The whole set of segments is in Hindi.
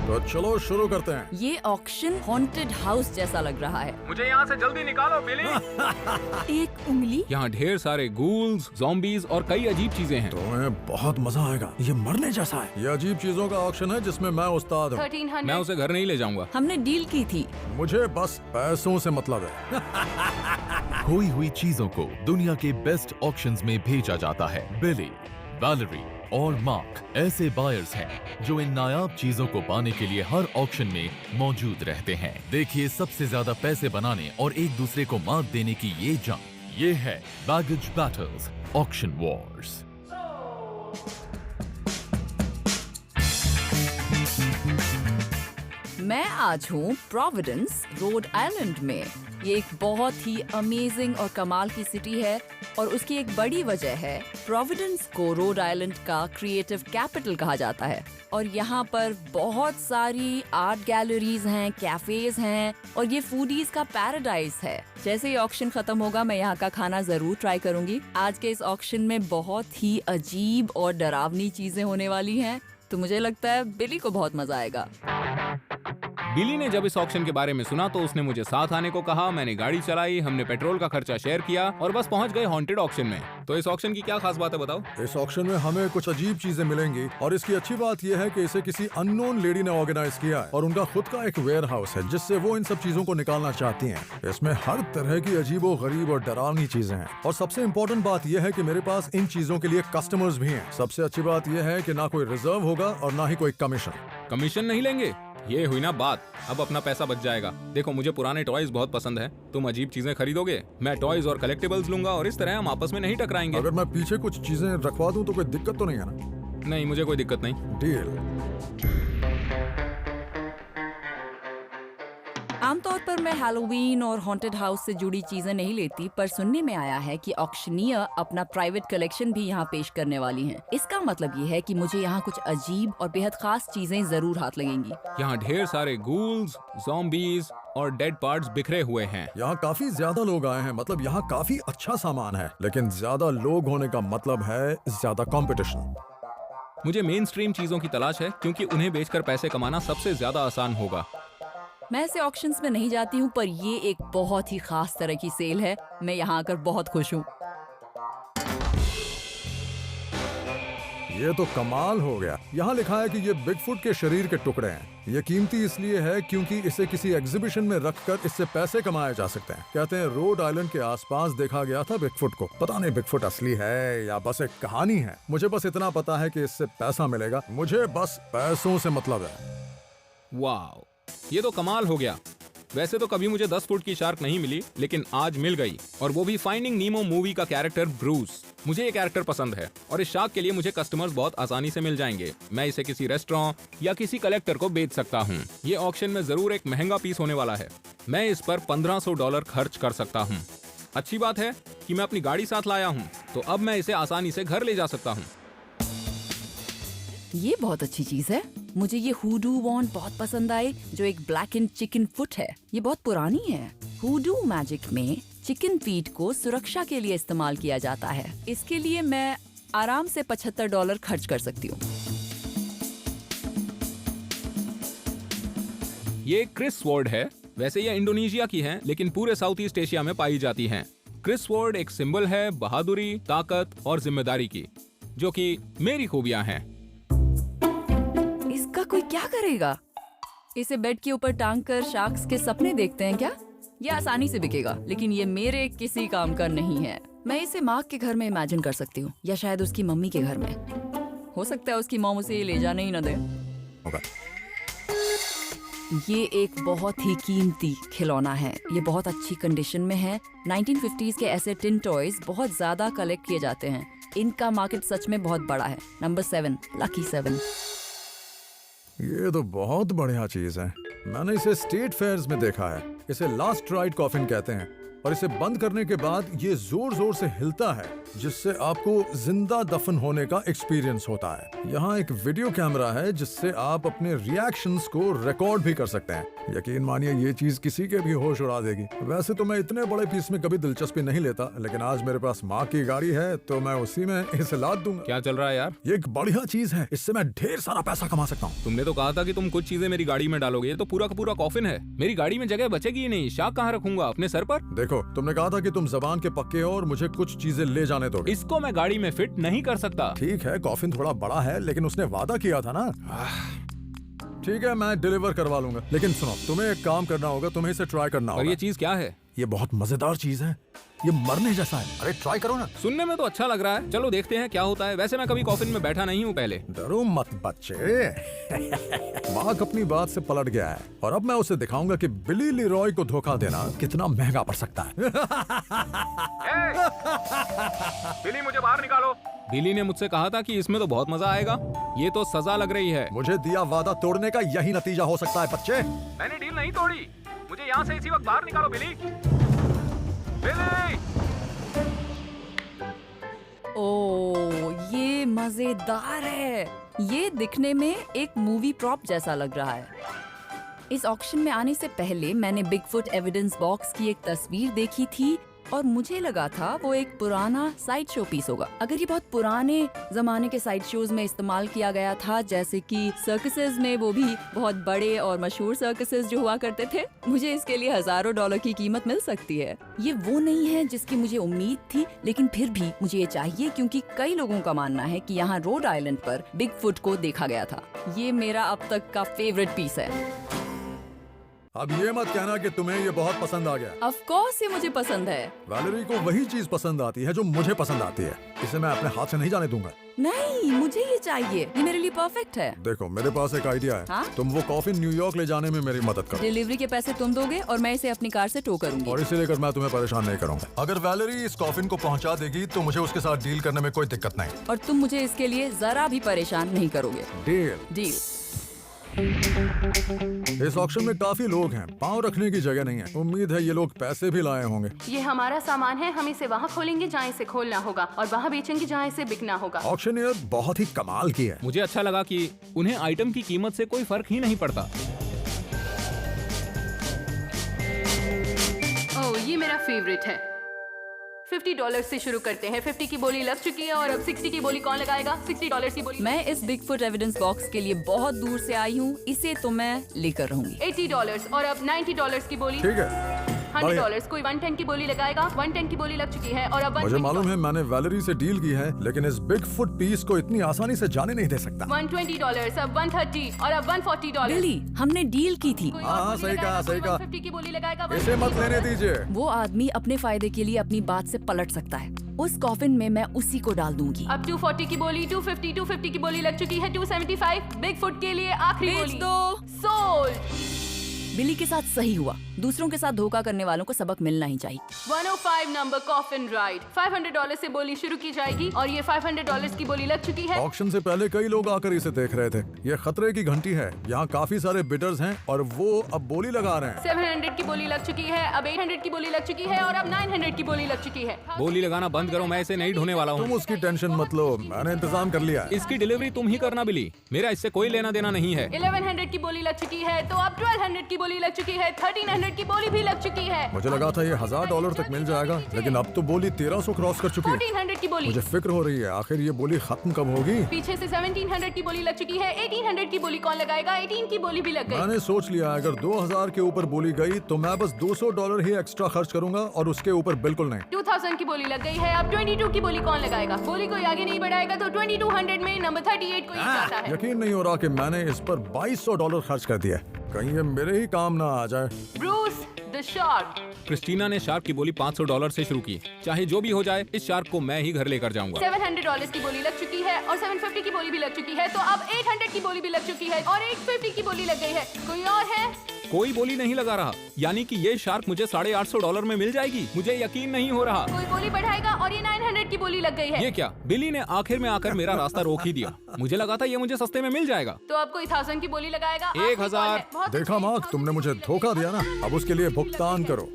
तो चलो शुरू करते हैं। ये ऑक्शन हॉन्टेड हाउस जैसा लग रहा है। मुझे यहाँ से जल्दी निकालो बिली। एक उंगली। यहाँ ढेर सारे गूल्स, ज़ॉम्बीज और कई अजीब चीजें हैं। तुम्हें बहुत मजा आएगा, ये मरने जैसा है। ये अजीब चीजों का ऑक्शन है जिसमें मैं उस्ताद हूँ। 1300। मैं उसे घर नहीं ले जाऊंगा। हमने डील की थी। मुझे बस पैसों से मतलब है। खोई हुई चीजों को दुनिया के बेस्ट ऑक्शंस में भेजा जाता है। बिली, वैलेरी और मार्क ऐसे बायर्स हैं जो इन नायाब चीजों को पाने के लिए हर ऑक्शन में मौजूद रहते हैं। देखिए सबसे ज्यादा पैसे बनाने और एक दूसरे को मात देने की ये जंग। ये है बैगेज बैटल्स ऑक्शन वॉर्स। मैं आज हूँ प्रोविडेंस, रोड आइलैंड में। ये एक बहुत ही अमेजिंग और कमाल की सिटी है और उसकी एक बड़ी वजह है प्रोविडेंस को रोड आइलैंड का क्रिएटिव कैपिटल कहा जाता है। और यहाँ पर बहुत सारी आर्ट गैलरीज हैं, कैफेज हैं और ये फूडीज का पैराडाइज है। जैसे ही ऑक्शन खत्म होगा मैं यहाँ का खाना जरूर ट्राई करूंगी। आज के इस ऑक्शन में बहुत ही अजीब और डरावनी चीजें होने वाली हैं, तो मुझे लगता है बिली को बहुत मजा आएगा। बिली ने जब इस ऑक्शन के बारे में सुना तो उसने मुझे साथ आने को कहा। मैंने गाड़ी चलाई, हमने पेट्रोल का खर्चा शेयर किया और बस पहुंच गए हॉन्टेड ऑक्शन में। तो इस ऑक्शन की क्या खास बात है बताओ? इस ऑक्शन में हमें कुछ अजीब चीजें मिलेंगी और इसकी अच्छी बात यह है कि इसे किसी अननोन लेडी ने ऑर्गेनाइज किया है और उनका खुद का एक वेयर हाउस है जिससे वो इन सब चीजों को निकालना चाहती हैं। इसमें हर तरह की अजीबो गरीब और डरावनी चीजें हैं और सबसे इम्पोर्टेंट बात यह है कि मेरे पास इन चीजों के लिए कस्टमर्स भी हैं। सबसे अच्छी बात यह है कि ना कोई रिजर्व होगा और ना ही कोई कमीशन। कमीशन नहीं लेंगे? ये हुई ना बात, अब अपना पैसा बच जाएगा। देखो मुझे पुराने टॉयज बहुत पसंद है, तुम अजीब चीजें खरीदोगे, मैं टॉयज और कलेक्टिबल्स लूंगा और इस तरह हम आपस में नहीं टकराएंगे। अगर मैं पीछे कुछ चीजें रखवा दूं तो कोई दिक्कत तो नहीं है ना? नहीं, मुझे कोई दिक्कत नहीं। डील। आमतौर पर मैं हैलोवीन और हॉन्टेड हाउस से जुड़ी चीजें नहीं लेती, पर सुनने में आया है कि ऑक्शनियर अपना प्राइवेट कलेक्शन भी यहाँ पेश करने वाली हैं। इसका मतलब ये है कि मुझे यहाँ कुछ अजीब और बेहद खास चीजें जरूर हाथ लगेंगी। यहाँ ढेर सारे गूल्स, ज़ॉम्बीज और डेड पार्ट्स बिखरे हुए हैं। यहाँ काफी ज्यादा लोग आए हैं, मतलब यहाँ काफी अच्छा सामान है, लेकिन ज्यादा लोग होने का मतलब है ज्यादा कंपटीशन। मुझे मेन स्ट्रीम चीजों की तलाश है क्योंकि उन्हें बेचकर पैसे कमाना सबसे ज्यादा आसान होगा। मैं ऐसे ऑक्शंस में नहीं जाती हूँ, पर ये एक बहुत ही खास तरह की सेल है। मैं यहाँ आकर बहुत खुश हूँ। ये तो कमाल हो गया। यहाँ लिखा है कि ये बिगफुट के शरीर के टुकड़े हैं। ये कीमती इसलिए है क्योंकि इसे किसी एग्जीबिशन में रखकर इससे पैसे कमाए जा सकते हैं। कहते हैं रोड आइलैंड के आसपास देखा गया था बिगफुट को। पता नहीं बिगफुट असली है या बस एक कहानी है। मुझे बस इतना पता है कि इससे पैसा मिलेगा। मुझे बस पैसों से मतलब है। वाह, ये तो कमाल हो गया। वैसे तो कभी मुझे 10 फुट की शार्क नहीं मिली, लेकिन आज मिल गई, और वो भी फाइंडिंग नीमो मूवी का कैरेक्टर ब्रूस। मुझे ये कैरेक्टर पसंद है और इस शार्क के लिए मुझे कस्टमर्स बहुत आसानी से मिल जाएंगे। मैं इसे किसी रेस्टोरेंट या किसी कलेक्टर को बेच सकता हूँ। ये ऑक्शन में जरूर एक महंगा पीस होने वाला है। मैं इस पर $1500 खर्च कर सकता हूँ। अच्छी बात है कि मैं अपनी गाड़ी साथ लाया हूँ, तो अब मैं इसे आसानी से घर ले जा सकता हूँ। ये बहुत अच्छी चीज है। मुझे ये हुडू वॉन्ड बहुत पसंद आई, जो एक ब्लैक एंड चिकन फुट है। ये बहुत पुरानी है। हुडू मैजिक में चिकन फीट को सुरक्षा के लिए इस्तेमाल किया जाता है। इसके लिए मैं आराम से $75 खर्च कर सकती हूँ। ये क्रिस स्वॉर्ड है। वैसे ये इंडोनेशिया की है, लेकिन पूरे साउथ ईस्ट एशिया में पाई जाती हैं। क्रिस स्वॉर्ड एक सिंबल है बहादुरी, ताकत और जिम्मेदारी की, जो कि मेरी खूबियां हैं। इसका कोई क्या करेगा? इसे बेड के ऊपर टांग कर शार्क्स के सपने देखते हैं क्या? ये आसानी से बिकेगा, लेकिन ये मेरे किसी काम का नहीं है। मैं इसे मार्क के घर में इमेजिन कर सकती हूँ, या शायद उसकी मम्मी के घर में। हो सकता है उसकी मॉम उसे ये ले जाने ही न दे। ये एक बहुत ही कीमती खिलौना है। ये बहुत अच्छी कंडीशन में है। 1950s के ऐसे टिन टॉयज बहुत ज्यादा कलेक्ट किए जाते हैं। इनका मार्केट सच में बहुत बड़ा है। Number 7, lucky 7। ये तो बहुत बढ़िया चीज है। मैंने इसे स्टेट फेयर्स में देखा है। इसे लास्ट राइड कॉफिन कहते हैं और इसे बंद करने के बाद ये जोर जोर से हिलता है। जिससे आपको जिंदा दफन होने का एक्सपीरियंस होता है। यहाँ एक वीडियो कैमरा है जिससे आप अपने रिएक्शंस को रिकॉर्ड भी कर सकते हैं। यकीन मानिए ये चीज किसी के भी होश उड़ा देगी। वैसे तो मैं इतने बड़े पीस में कभी दिलचस्पी नहीं लेता, लेकिन आज मेरे पास माँ की गाड़ी है तो मैं उसी में इसे लाद दूंगा। क्या चल रहा है यार? ये एक बढ़िया चीज है, इससे मैं ढेर सारा पैसा कमा सकता हूँ। तुमने तो कहा था कि तुम कुछ चीजें मेरी गाड़ी में डालोगे, ये तो पूरा का पूरा कॉफिन है। मेरी गाड़ी में जगह बचेगी ही नहीं। शाक कहाँ रखूंगा? अपने सर पर? देखो, तुमने कहा था कि तुम जबान के पक्के हो और मुझे कुछ चीजें ले जाने दोगे। इसको मैं गाड़ी में फिट नहीं कर सकता। ठीक है, कॉफिन थोड़ा बड़ा है, लेकिन उसने वादा किया था ना। ठीक है, मैं डिलीवर करवा लूंगा, लेकिन सुनो, तुम्हें एक काम करना होगा, तुम्हें इसे ट्राई करना और होगा। ये चीज क्या है? ये बहुत मजेदार चीज है, ये मरने जैसा है। अरे ट्राई करो ना। सुनने में तो अच्छा लग रहा है, चलो देखते हैं क्या होता है। वैसे मैं कभी कॉफिन में बैठा नहीं हूँ पहले। डरो मत बच्चे। मार्क अपनी बात से पलट गया है और अब मैं उसे दिखाऊंगा कि बिली लीरॉय को धोखा देना कितना महंगा पड़ सकता है। बिली, मुझे बाहर निकालो। बिली ने मुझसे कहा था कि इसमें तो बहुत मजा आएगा। ये तो सजा लग रही है। मुझे दिया वादा तोड़ने का यही नतीजा हो सकता है बच्चे। मैंने डील नहीं तोड़ी। मुझे यहाँ से इसी वक्त बाहर निकालो बिली। बिली! ओह, ये मजेदार है। ये दिखने में एक मूवी प्रॉप जैसा लग रहा है। इस ऑक्शन में आने से पहले मैंने बिगफुट एविडेंस बॉक्स की एक तस्वीर देखी थी और मुझे लगा था वो एक पुराना साइड शो पीस होगा। अगर ये बहुत पुराने जमाने के साइड शोज में इस्तेमाल किया गया था, जैसे कि सर्कसेज में, वो भी बहुत बड़े और मशहूर सर्कसेज जो हुआ करते थे, मुझे इसके लिए हजारों डॉलर की कीमत मिल सकती है। ये वो नहीं है जिसकी मुझे उम्मीद थी, लेकिन फिर भी मुझे ये चाहिए क्योंकि कई लोगों का मानना है कि यहाँ रोड आइलैंड पर बिगफुट को देखा गया था। ये मेरा अब तक का फेवरेट पीस है। अब ये मत कहना कि तुम्हें ये बहुत पसंद आ गया। ऑफ कोर्स ये मुझे पसंद है। वैलेरी को वही चीज पसंद आती है जो मुझे पसंद आती है। इसे मैं अपने हाथ से नहीं जाने दूंगा। नहीं, मुझे ये चाहिए। ये मेरे लिए परफेक्ट है। देखो, मेरे पास एक आइडिया है। हाँ? तुम वो कॉफिन न्यूयॉर्क ले जाने में मेरी मदद करो। डिलीवरी के पैसे तुम दोगे और मैं इसे अपनी कार से टो करूंगी। और इसे लेकर मैं तुम्हें परेशान नहीं करूंगा। अगर वैलेरी इस कॉफिन को पहुंचा देगी तो मुझे उसके साथ डील करने में कोई दिक्कत नहीं। और तुम मुझे इसके लिए जरा भी परेशान नहीं करोगे। डील। डील। इस ऑक्शन में काफी लोग हैं, पाँव रखने की जगह नहीं है। उम्मीद है ये लोग पैसे भी लाए होंगे। ये हमारा सामान है, हम इसे वहाँ खोलेंगे जहाँ इसे खोलना होगा और वहाँ बेचेंगे जहाँ इसे बिकना होगा। ऑक्शनियर बहुत ही कमाल की है। मुझे अच्छा लगा कि उन्हें आइटम की कीमत से कोई फर्क ही नहीं पड़ता। ओह, ये मेरा फेवरेट है। $50 से शुरू करते हैं। 50 की बोली लग चुकी है और अब 60 की बोली कौन लगाएगा? $60 की बोली। मैं इस बिगफुट एविडेंस बॉक्स के लिए बहुत दूर से आई हूँ, इसे तो मैं लेकर रहूंगी। $80 और अब $90 की बोली। ठीक है, $100। कोई 110 की बोली लगाएगा? 110 की बोली लग चुकी है और अब मुझे मालूम है मैंने वैलेरी से डील की है, लेकिन इस बिग फुट पीस को इतनी आसानी से जाने नहीं दे सकता। $120, अब 130 और अब $140। बिली, हमने डील की थी। कोई हाँ, और बोली सही लगाएगा? कहा, सही कोई कहा। 150 की बोली लगाएगा? इसे मत लेने दीजिए। वो आदमी अपने फायदे के लिए अपनी बात से पलट सकता है। उस कॉफिन में मैं उसी को डाल दूंगी। अब 240 की बोली, 250 की बोली लग चुकी है। 275 बिग फुट के लिए आखिरी बेच बोली। दो। सोल्ड। बिली के साथ सही हुआ। दूसरों के साथ धोखा करने वालों को सबक मिलना ही चाहिए। 105 नंबर कॉफिन राइड। $500 से बोली शुरू की जाएगी और ये $500 की बोली लग चुकी है। ऑक्शन से पहले कई लोग आकर इसे देख रहे थे। ये खतरे की घंटी है। यहाँ काफी सारे बिडर्स हैं और वो अब बोली लगा रहे हैं। 700 की बोली लग चुकी है, अब 800 की बोली लग चुकी है और अब 900 की बोली लग चुकी है। बोली लगाना बंद करो, मैं इसे नहीं ढोने वाला तुम हूँ। उसकी टेंशन मत लो, मैंने इंतजाम कर लिया है। इसकी डिलीवरी तुम ही करना बिली, मेरा इससे कोई लेना देना नहीं है। 1100 की बोली लग चुकी है, तो अब 1200 की बोली लग चुकी है। 1300 की बोली भी लग चुकी है। मुझे लगा था ये $1000 तक मिल जाएगा, लेकिन अब तो बोली 1300 क्रॉस कर चुकी है। 1400 की बोली। मुझे फिक्र हो रही है, आखिर ये बोली खत्म कब होगी। पीछे से 1700 की बोली लग चुकी है। 1800 की बोली कौन लगाएगा? 18 की बोली भी लग गई। मैंने सोच लिया अगर 2000 के ऊपर बोली गई तो मैं बस $200 ही एक्स्ट्रा खर्च करूंगा और उसके ऊपर बिल्कुल नहीं। 2000 की बोली लग गई है। अब 22 की बोली कौन लगाएगा? बोली कोई आगे नहीं बढ़ाएगा तो 2200 में नंबर 38 को ही जाता है। यकीन नहीं हो रहा कि मैंने इस पर $2200 खर्च कर दिया। कहीं ये मेरे ही काम ना आ जाए। Bruce the shark. क्रिस्टीना ने शार्क की बोली $500 से शुरू की। चाहे जो भी हो जाए, इस शार्क को मैं ही घर लेकर जाऊंगा। $700 की बोली लग चुकी है और 750 की बोली भी लग चुकी है, तो अब 800 की बोली भी लग चुकी है और 850 की बोली लग गई है। कोई और है? कोई बोली नहीं लगा रहा, यानी कि ये शार्क मुझे $850 में मिल जाएगी। मुझे यकीन नहीं हो रहा। कोई बोली बढ़ाएगा और ये 900 की बोली लग गई है। ये क्या? बिली ने आखिर में आकर मेरा रास्ता रोक ही दिया। मुझे लगा था ये मुझे सस्ते में मिल जाएगा। तो अब कोई 1000 की बोली लगाएगा। 1000। देखा मार्क, तुमने मुझे धोखा दिया ना, अब उसके लिए भुगतान करो।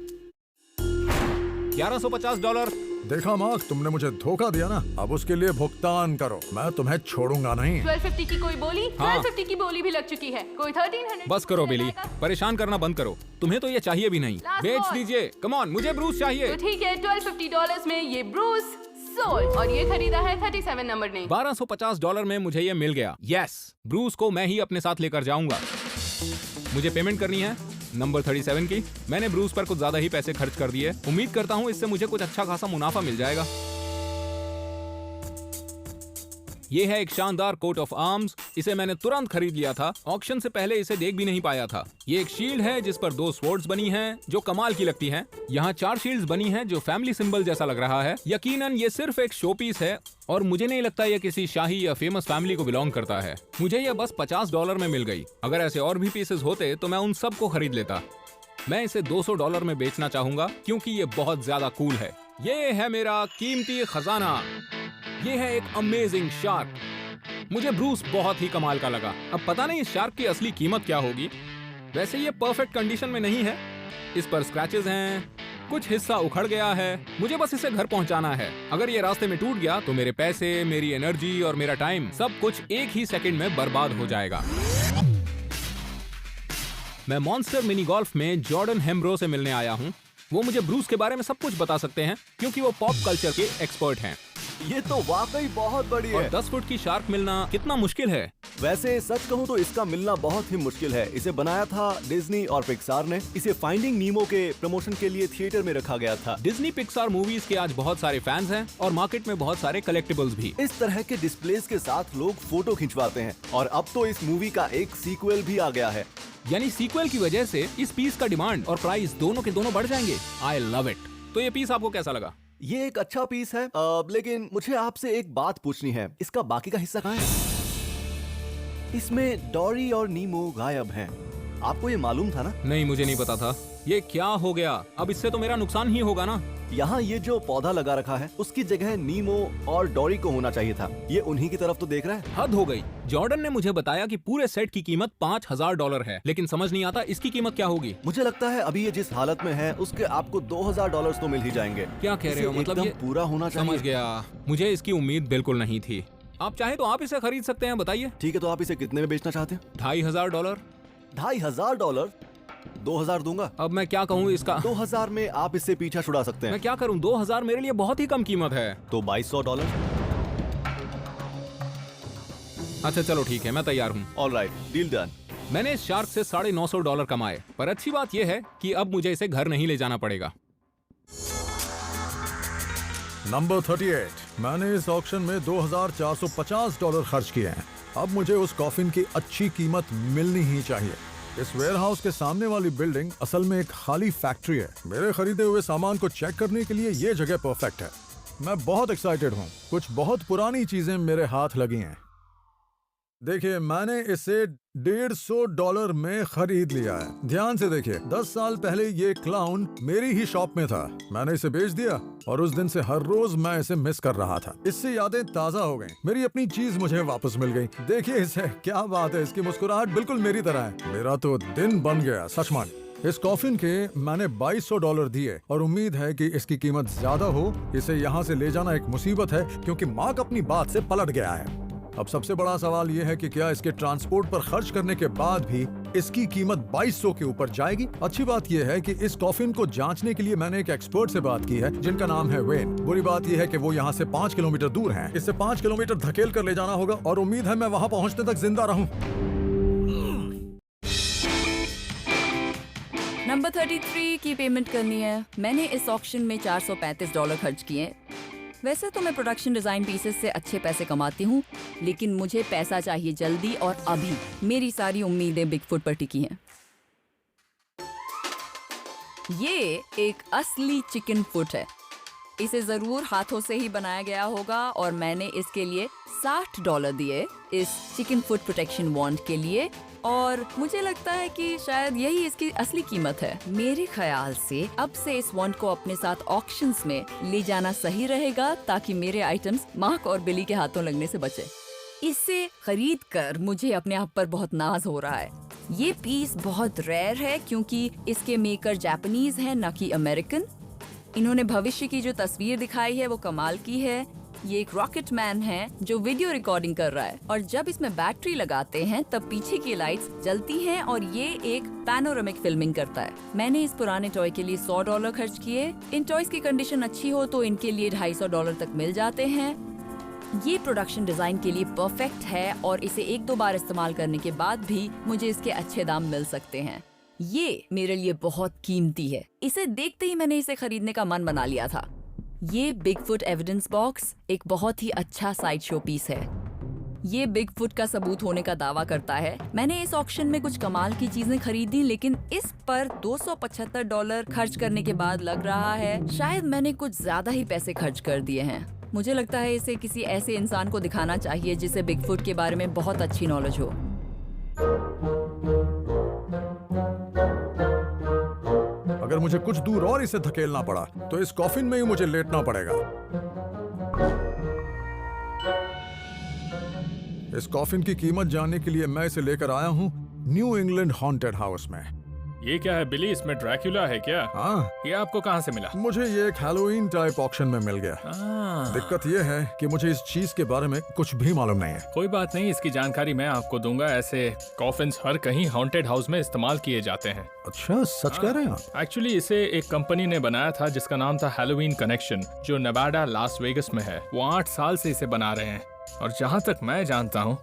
$1150, देखा मार्क, तुमने मुझे धोखा दिया ना, अब उसके लिए भुगतान करो। मैं तुम्हें छोड़ूंगा नहीं। 1250 की कोई बोली? हाँ। 1250 की बोली भी लग चुकी है। कोई 1300? बस करो बिली, परेशान करना बंद करो। तुम्हें तो ये चाहिए भी नहीं। Last बेच call. दीजिए, कम ऑन, मुझे ब्रूस चाहिए। तो ठीक है, $1250 में ये ब्रूस सोल्ड। और ये खरीदा है 37 नंबर ने। $1250 में मुझे ये मिल गया। यस, ब्रूस को मैं ही अपने साथ लेकर जाऊंगा। मुझे पेमेंट करनी है नंबर 37 की। मैंने ब्रूस पर कुछ ज्यादा ही पैसे खर्च कर दिए। उम्मीद करता हूँ इससे मुझे कुछ अच्छा खासा मुनाफा मिल जाएगा। ये है एक शानदार कोट ऑफ आर्म्स। इसे मैंने तुरंत खरीद लिया था। ऑक्शन से पहले इसे देख भी नहीं पाया था। ये एक शील्ड है जिस पर 2 स्वॉर्ड्स बनी हैं जो कमाल की लगती हैं। यहाँ 4 शील्ड्स बनी हैं जो फैमिली सिंबल जैसा लग रहा है। यकीनन ये सिर्फ एक शो पीस है और मुझे नहीं लगता ये किसी शाही या फेमस फैमिली को बिलोंग करता है। मुझे ये बस $50 में मिल गई। अगर ऐसे और भी पीसेस होते तो मैं उन सब को खरीद लेता। मैं इसे $200 में बेचना चाहूंगा क्योंकि ये बहुत ज्यादा कूल है। ये है मेरा कीमती खजाना। ये है एक अमेजिंग शार्क। मुझे ब्रूस बहुत ही कमाल का लगा। अब पता नहीं इस शार्क की असली कीमत क्या होगी। वैसे ये परफेक्ट कंडीशन में नहीं है। इस पर स्क्रैचेस हैं, कुछ हिस्सा उखड़ गया है। मुझे बस इसे घर पहुंचाना है। अगर ये रास्ते में टूट गया तो मेरे पैसे, मेरी एनर्जी और मेरा टाइम सब कुछ एक ही सेकंड में बर्बाद हो जाएगा। मैं मॉन्स्टर मिनी गोल्फ में जॉर्डन हेम्ब्रो से मिलने आया हूँ। वो मुझे ब्रूस के बारे में सब कुछ बता सकते हैं क्योंकि वो पॉप कल्चर के एक्सपर्ट हैं। ये तो वाकई बहुत बड़ी और है। 10 फुट की शार्क मिलना कितना मुश्किल है। वैसे सच कहूँ तो इसका मिलना बहुत ही मुश्किल है। इसे बनाया था डिज्नी और पिक्सार ने। इसे फाइंडिंग नीमो के प्रमोशन के लिए थिएटर में रखा गया था। डिज्नी पिक्सार मूवीज के आज बहुत सारे फैंस हैं और मार्केट में बहुत सारे कलेक्टिबल्स भी। इस तरह के डिस्प्लेस के साथ लोग फोटो खिंचवाते हैं और अब तो इस मूवी का एक सीक्वल भी आ गया है। यानी सीक्वल की वजह से इस पीस का डिमांड और प्राइस दोनों के दोनों बढ़ जाएंगे। I love it. तो ये पीस आपको कैसा लगा? ये एक अच्छा पीस है, लेकिन मुझे आपसे एक बात पूछनी है। इसका बाकी का हिस्सा कहाँ है? इसमें डोरी और नीमो गायब हैं। आपको ये मालूम था ना? नहीं, मुझे नहीं पता था। ये क्या हो गया? अब इससे तो मेरा नुकसान ही होगा ना। यहाँ ये जो पौधा लगा रखा है उसकी जगह नीमो और डोरी को होना चाहिए था। ये उन्हीं की तरफ तो देख रहा है। हद हो गई। जॉर्डन ने मुझे बताया कि पूरे सेट की कीमत $5000 है, लेकिन समझ नहीं आता इसकी कीमत क्या होगी। मुझे लगता है अभी ये जिस हालत में है उसके आपको $2000 तो मिल ही जाएंगे। क्या कह रहे हो? इसे मतलब एकदम ये पूरा होना चाहिए। समझ गया। मुझे इसकी उम्मीद बिल्कुल नहीं थी। आप चाहे तो आप इसे खरीद सकते हैं, बताइए। ठीक है, तो आप इसे कितने में बेचना चाहते हैं? $2500। $2500? 2000 दूंगा। अब मैं क्या कहूँ इसका? 2000 में आप इससे पीछा छुड़ा सकते मैं हैं। क्या करूँ? 2000 मेरे लिए बहुत ही कम कीमत है। तो $2200। अच्छा चलो ठीक है, मैं तैयार हूँ। Alright, deal done. मैंने इस शार्क से $950 कमाए, पर अच्छी बात यह है कि अब मुझे इसे घर नहीं ले जाना पड़ेगा। नंबर 38। मैंने इस ऑक्शन में $2450 खर्च किए हैं। अब मुझे उस कॉफिन की अच्छी कीमत मिलनी ही चाहिए। इस वेयरहाउस के सामने वाली बिल्डिंग असल में एक खाली फैक्ट्री है। मेरे खरीदे हुए सामान को चेक करने के लिए ये जगह परफेक्ट है। मैं बहुत एक्साइटेड हूँ। कुछ बहुत पुरानी चीजें मेरे हाथ लगी हैं। देखिए, मैंने इसे $150 में खरीद लिया है। ध्यान से देखिए, 10 साल पहले ये क्लाउन मेरी ही शॉप में था। मैंने इसे बेच दिया और उस दिन से हर रोज मैं इसे मिस कर रहा था। इससे यादें ताजा हो गईं। मेरी अपनी चीज मुझे वापस मिल गई। देखिए इसे, क्या बात है। इसकी मुस्कुराहट बिल्कुल मेरी तरह है। मेरा तो दिन बन गया, सच मान। इस कॉफिन के मैंने $2200 दिए और उम्मीद है कि इसकी कीमत ज्यादा हो। इसे यहाँ से ले जाना एक मुसीबत है क्योंकि मार्क अपनी बात से पलट गया है। अब सबसे बड़ा सवाल यह है कि क्या इसके ट्रांसपोर्ट पर खर्च करने के बाद भी इसकी कीमत 2200 के ऊपर जाएगी। अच्छी बात यह है कि इस कॉफिन को जांचने के लिए मैंने एक एक्सपर्ट से बात की है जिनका नाम है वेन। बुरी बात यह है कि वो यहाँ से 5 किलोमीटर दूर हैं। इससे 5 किलोमीटर धकेल कर ले जाना होगा और उम्मीद है मैं वहाँ पहुँचने तक जिंदा रहूँ। नंबर 33 की पेमेंट करनी है। मैंने इस ऑक्शन में $435 खर्च किए। वैसे तो मैं प्रोडक्शन डिजाइन पीसेस से अच्छे पैसे कमाती हूँ, लेकिन मुझे पैसा चाहिए जल्दी और अभी। मेरी सारी उम्मीदें बिगफुट पर टिकी हैं। ये एक असली चिकन फुट है। इसे जरूर हाथों से ही बनाया गया होगा और मैंने इसके लिए $60 दिए इस चिकन फुट प्रोटेक्शन वॉन्ड के लिए, और मुझे लगता है कि शायद यही इसकी असली कीमत है। मेरे ख्याल से अब से इस वॉन्ड को अपने साथ ऑक्शंस में ले जाना सही रहेगा ताकि मेरे आइटम्स मार्क और बिली के हाथों लगने से बचे। इसे खरीद कर मुझे अपने आप पर बहुत नाज हो रहा है। ये पीस बहुत रेयर है क्योंकि इसके मेकर जापानीज हैं, न कि अमेरिकन। इन्होंने भविष्य की जो तस्वीर दिखाई है वो कमाल की है। ये एक रॉकेट मैन है जो वीडियो रिकॉर्डिंग कर रहा है और जब इसमें बैटरी लगाते हैं तब पीछे की लाइट्स जलती हैं और ये एक पैनोरामिक फिल्मिंग करता है। मैंने इस पुराने टॉय के लिए $100 खर्च किए। इन टॉयज की कंडीशन अच्छी हो तो इनके लिए $250 तक मिल जाते हैं। ये प्रोडक्शन डिजाइन के लिए परफेक्ट है और इसे 1-2 बार इस्तेमाल करने के बाद भी मुझे इसके अच्छे दाम मिल सकते हैं। ये मेरे लिए बहुत कीमती है। इसे देखते ही मैंने इसे खरीदने का मन बना लिया था। ये बिगफुट एविडेंस बॉक्स एक बहुत ही अच्छा साइड शो पीस है। ये बिगफुट का सबूत होने का दावा करता है। मैंने इस ऑक्शन में कुछ कमाल की चीजें खरीदी लेकिन इस पर $275 खर्च करने के बाद लग रहा है शायद मैंने कुछ ज्यादा ही पैसे खर्च कर दिए हैं। मुझे लगता है इसे किसी ऐसे इंसान को दिखाना चाहिए जिसे बिगफुट के बारे में बहुत अच्छी नॉलेज हो। अगर मुझे कुछ दूर और इसे धकेलना पड़ा तो इस कॉफिन में ही मुझे लेटना पड़ेगा। इस कॉफिन की कीमत जानने के लिए मैं इसे लेकर आया हूँ न्यू इंग्लैंड हॉन्टेड हाउस में। ये क्या है बिली, इसमें ड्रैक्युला है क्या? हाँ, ये आपको कहाँ से मिला? मुझे ये एक हैलोवीन टाइप ऑक्शन में मिल गया। दिक्कत ये है कि मुझे इस चीज के बारे में कुछ भी मालूम नहीं है। कोई बात नहीं, इसकी जानकारी मैं आपको दूंगा। ऐसे कॉफिन्स हर कहीं हॉन्टेड हाउस में इस्तेमाल किए जाते हैं। अच्छा, सच कह रहे हैं आप? एक्चुअली इसे एक कंपनी ने बनाया था जिसका नाम था हैलोवीन कनेक्शन, जो नेवाडा लास वेगस में है। वो 8 साल से इसे बना रहे हैं और जहाँ तक मैं जानता हूँ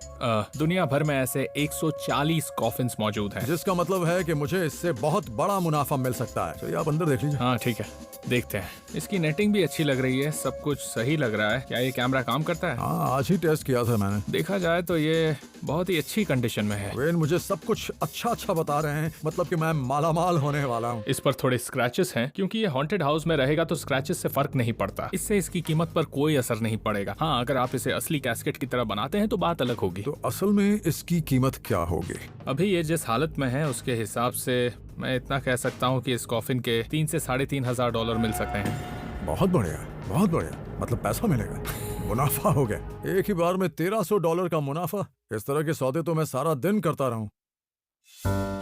दुनिया भर में ऐसे 140 कॉफिन्स मौजूद हैं। जिसका मतलब है कि मुझे इससे बहुत बड़ा मुनाफा मिल सकता है। चलिए आप अंदर देख लीजिए। हाँ ठीक है, देखते हैं। इसकी नेटिंग भी अच्छी लग रही है, सब कुछ सही लग रहा है। क्या ये कैमरा काम करता है? हाँ, आज ही टेस्ट किया था मैंने। देखा जाए तो ये बहुत ही अच्छी कंडीशन में है। वेन मुझे सब कुछ अच्छा बता रहे हैं, मतलब कि मैं मालामाल होने वाला हूँ। इस पर थोड़े स्क्रैचेस हैं क्योंकि ये हॉन्टेड हाउस में रहेगा तो स्क्रैचेस से फर्क नहीं पड़ता। इससे इसकी कीमत पर कोई असर नहीं पड़ेगा। हाँ, अगर आप इसे असली कैस्केट की तरह बनाते हैं तो बात अलग होगी। तो असल में इसकी कीमत क्या होगी? अभी ये जिस हालत में है उसके हिसाब से मैं इतना कह सकता हूँ कि इस कॉफिन के $3,000 से $3,500 मिल सकते हैं। बहुत बढ़िया, बहुत बढ़िया। मतलब पैसा मिलेगा, मुनाफा हो गया। एक ही बार में $1,300 का मुनाफा। इस तरह के सौदे तो मैं सारा दिन करता रहूं।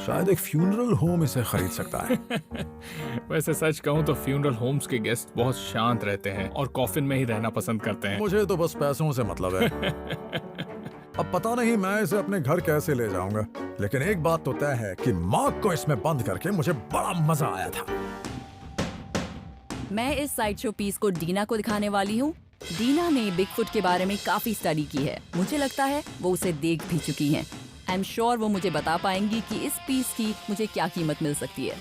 शायद एक फ्यूनरल होम इसे खरीद सकता है। वैसे सच कहूँ तो फ्यूनरल होम्स के गेस्ट बहुत शांत रहते हैं और कॉफिन में ही रहना पसंद करते हैं। मुझे तो बस पैसों से मतलब है। अब पता नहीं मैं इसे अपने घर कैसे ले जाऊंगा, लेकिन एक बात तो तय है कि मार्क को इसमें बंद करके मुझे बड़ा मजा आया था। मैं इस साइड शो पीस को डीना को दिखाने वाली हूँ। डीना ने बिगफुट के बारे में काफी स्टडी की है। मुझे लगता है वो उसे देख भी चुकी हैं। आई एम श्योर वो मुझे बता पाएंगी कि इस पीस की मुझे क्या कीमत मिल सकती है।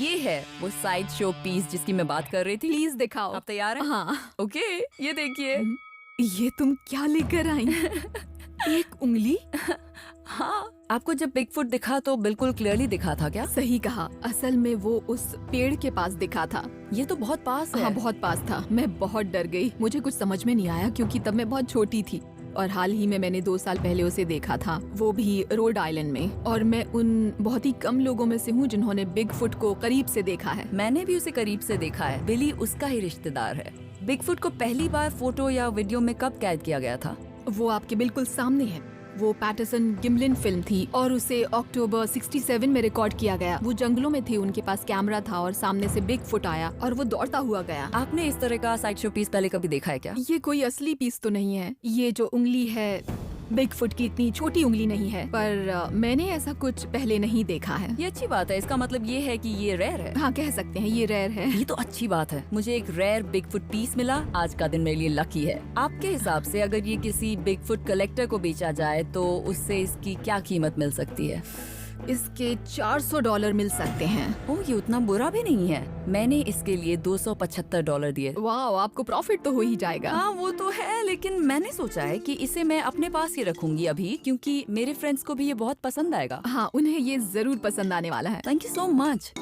ये है वो साइड शो पीस जिसकी मैं बात कर रही थी। प्लीज दिखाओ। आप तैयार हैं? हाँ। ओके, ये देखिए। ये तुम क्या लेकर आई? एक उंगली? हाँ, आपको जब बिगफुट दिखा तो बिल्कुल क्लियरली दिखा था क्या? सही कहा। असल में वो उस पेड़ के पास दिखा था। ये तो बहुत पास है। हाँ, बहुत पास था। मैं बहुत डर गई। मुझे कुछ समझ में नहीं आया क्योंकि तब मैं बहुत छोटी थी और हाल ही में मैंने 2 साल पहले उसे देखा था, वो भी रोड आइलैंड में। और मैं उन बहुत ही कम लोगों में से हूँ जिन्होंने बिगफुट को करीब से देखा है। मैंने भी उसे करीब से देखा है। बिली उसका ही रिश्तेदार है। बिगफुट को पहली बार फोटो या वीडियो में कब कैद किया गया था? वो आपके बिल्कुल सामने है। वो पैटरसन गिम्लिन फिल्म थी और उसे अक्टूबर 67 में रिकॉर्ड किया गया। वो जंगलों में थे, उनके पास कैमरा था और सामने से बिगफुट आया और वो दौड़ता हुआ गया। आपने इस तरह का साइड शो पीस पहले कभी देखा है क्या? ये कोई असली पीस तो नहीं है। ये जो उंगली है बिगफुट की इतनी छोटी उंगली नहीं है, पर मैंने ऐसा कुछ पहले नहीं देखा है। ये अच्छी बात है। इसका मतलब ये है कि ये रेयर है। हाँ, कह सकते हैं ये रेयर है। ये तो अच्छी बात है। मुझे एक रेयर बिगफुट पीस मिला। आज का दिन मेरे लिए लकी है। आपके हिसाब से अगर ये किसी बिगफुट कलेक्टर को बेचा जाए तो उससे इसकी क्या कीमत मिल सकती है? इसके $400 मिल सकते हैं। ओह, ये उतना बुरा भी नहीं है। मैंने इसके लिए $275 दिए। वाह, आपको प्रॉफिट तो हो ही जाएगा। हाँ, वो तो है, लेकिन मैंने सोचा है कि इसे मैं अपने पास ही रखूंगी अभी, क्योंकि मेरे फ्रेंड्स को भी ये बहुत पसंद आएगा। हाँ, उन्हें ये जरूर पसंद आने वाला है। Thank you so much.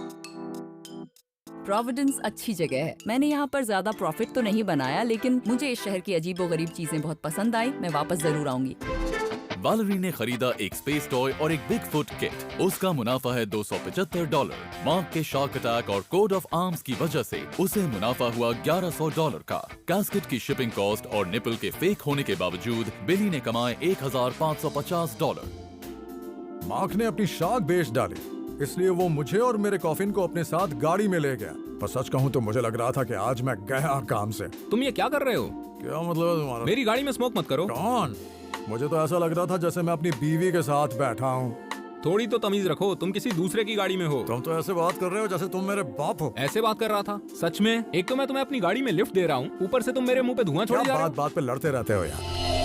Providence अच्छी जगह है। मैंने यहाँ पर ज्यादा प्रॉफिट तो नहीं बनाया, लेकिन मुझे इस शहर की अजीबोगरीब चीजें बहुत पसंद आई। मैं वापस जरूर आऊंगी। वैलेरी ने खरीदा एक स्पेस टॉय और एक बिगफुट किट। उसका मुनाफा है $275। मार्क के शार्क अटैक और कोड ऑफ आर्म्स की वजह से उसे मुनाफा हुआ $1,100 का। कैस्केट की शिपिंग कॉस्ट और निपल के फेक होने के बावजूद बिली ने कमाए $1,550। मार्क ने अपनी शार्क बेच डाली। इसलिए वो मुझे और मेरे कॉफिन को अपने साथ गाड़ी में ले गया। पर सच कहूँ तो मुझे लग रहा था कि आज मैं गया काम से। तुम ये क्या कर रहे हो? क्या मतलब है तुम्हारा? मेरी गाड़ी में स्मोक मत करो। कौन? मुझे तो ऐसा लग रहा था जैसे मैं अपनी बीवी के साथ बैठा हूँ। थोड़ी तो तमीज रखो, तुम किसी दूसरे की गाड़ी में हो। तुम तो ऐसे बात कर रहे हो जैसे तुम मेरे बाप हो। ऐसे बात कर रहा था सच में? एक तो मैं तुम्हें अपनी गाड़ी में लिफ्ट दे रहा हूँ, ऊपर से तुम मेरे मुंह पे धुआं छोड़ क्या जा रहे हो। बात बात पे लड़ते रहते हो यार।